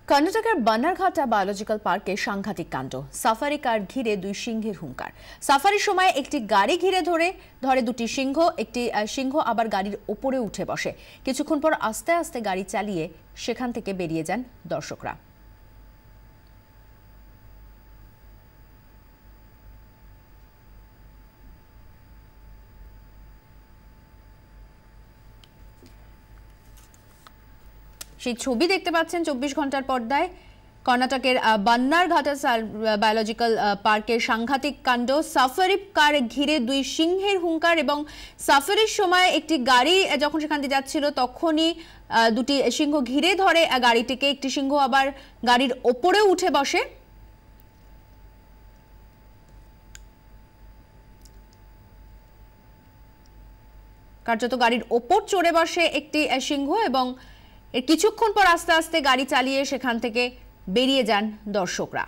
কর্ণাটকের বান্নারঘাটা বায়োলজিক্যাল পার্কে সাংঘাতিক কাণ্ড। সাফারি কার ঘিরে দুই সিংহের হুঙ্কার। সাফারির সময় একটি গাড়ি ঘিরে ধরে দুটি সিংহ। একটি সিংহ আবার গাড়ির ওপরে উঠে বসে। কিছুক্ষণ পর আস্তে আস্তে গাড়ি চালিয়ে সেখান থেকে বেরিয়ে যান দর্শকরা। সেই ছবি দেখতে পাচ্ছেন ২৪ ঘন্টার পর্দায়। কর্ণাটকের বান্নারঘাটা বায়োলজিক্যাল পার্কের সাংঘাতিক কাণ্ড। সাফারি কার ঘিরে দুই সিংহের হুঙ্কার এবং সাফারির সময় একটি গাড়ি যখন সেখান দিয়ে যাচ্ছিল তখনই দুটি সিংহ ঘিরে ধরে গাড়িটিকে। একটি সিংহ আবার গাড়ির ওপরে উঠে বসে। কার্যত গাড়ির ওপর চড়ে বসে একটি সিংহ এবং এর কিছুক্ষণ পর আস্তে আস্তে গাড়ি চালিয়ে সেখান থেকে বেরিয়ে যান দর্শকরা।